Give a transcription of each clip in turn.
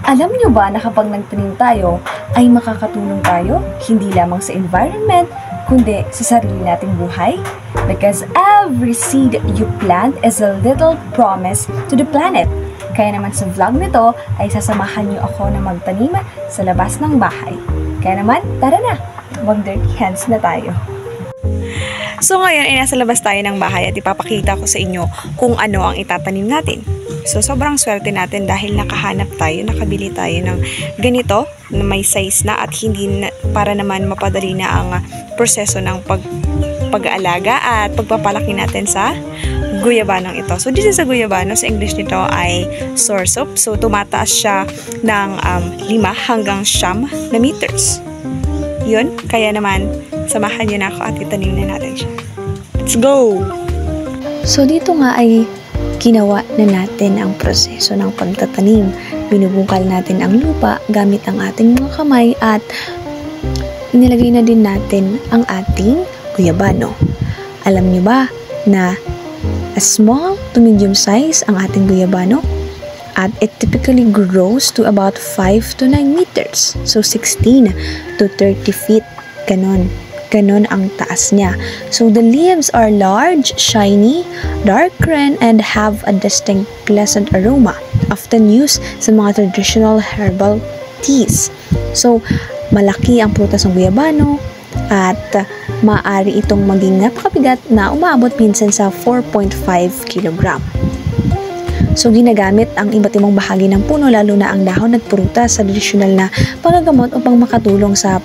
Alam niyo ba na kapag nagtanim tayo, ay makakatulong tayo hindi lamang sa environment, kundi sa sarili nating buhay? Because every seed you plant is a little promise to the planet. Kaya naman sa vlog nito ay sasamahan niyo ako na magtanim sa labas ng bahay. Kaya naman, tara na! Mag-dirty hands na tayo. So ngayon ay nasa labas tayo ng bahay at ipapakita ko sa inyo kung ano ang itatanim natin. So sobrang swerte natin dahil nakahanap tayo, nakabili tayo ng ganito na may size na at hindi na, para naman mapadali na ang proseso ng pag-aalaga at pagpapalaki natin sa guyabanong ito. So dito sa guyabano, sa English nito ay soursop. So tumataas siya ng 5 hanggang 9 na meters. Yun, kaya naman samahan niyo na ako at itanim na natin siya. Let's go! So dito nga ay ginawa na natin ang proseso ng pagtatanim. Binubungkal natin ang lupa gamit ang ating mga kamay at inilagay na din natin ang ating guyabano. Alam niyo ba na a small to medium size ang ating guyabano? At it typically grows to about 5 to 9 meters. So 16 to 30 feet. Ganon ang taas niya. So the leaves are large, shiny, dark green, and have a distinct pleasant aroma, often used sa mga traditional herbal teas. So malaki ang prutas ng guyabano at maaari itong maging napakabigat na umaabot minsan sa 4.5 kilogram. So ginagamit ang iba't ibang bahagi ng puno, lalo na ang dahon at prutas sa tradisyonal na panggagamot upang makatulong sa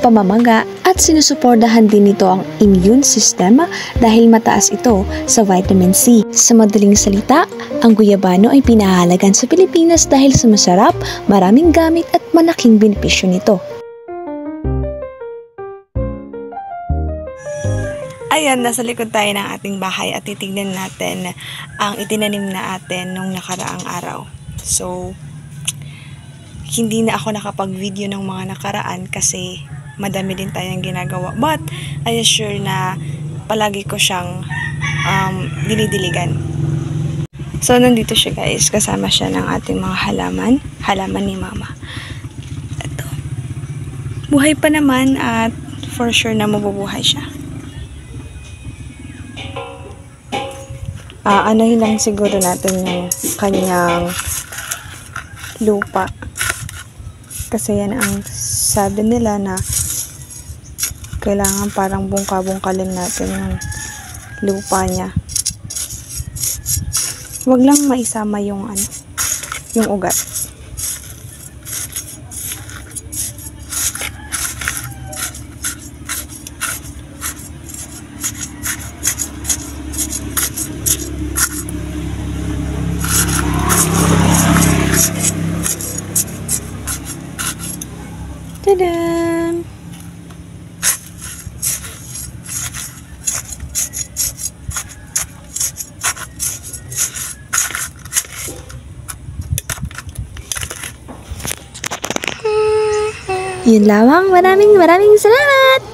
pamamaga at sinusuportahan din nito ang immune system dahil mataas ito sa vitamin C. Sa madaling salita, ang guyabano ay pinahalagan sa Pilipinas dahil sa masarap, maraming gamit at malaking benepisyo nito. Ayan, nasa likod tayo ng ating bahay at titignan natin ang itinanim na atin nung nakaraang araw. So, hindi na ako nakapag-video ng mga nakaraan kasi madami din tayong ginagawa. But, I assure na palagi ko siyang dinidiligan. So, nandito siya guys. Kasama siya ng ating mga halaman. Halaman ni Mama. Ito. Buhay pa naman at for sure na mabubuhay siya. Anahin lang siguro natin yung kanyang lupa. Kasi yan ang sabi nila na kailangan parang bungka-bungkalin natin yung lupa niya. Huwag lang maisama yung yung ugat. Tadam! Yun lamang. Maraming salamat!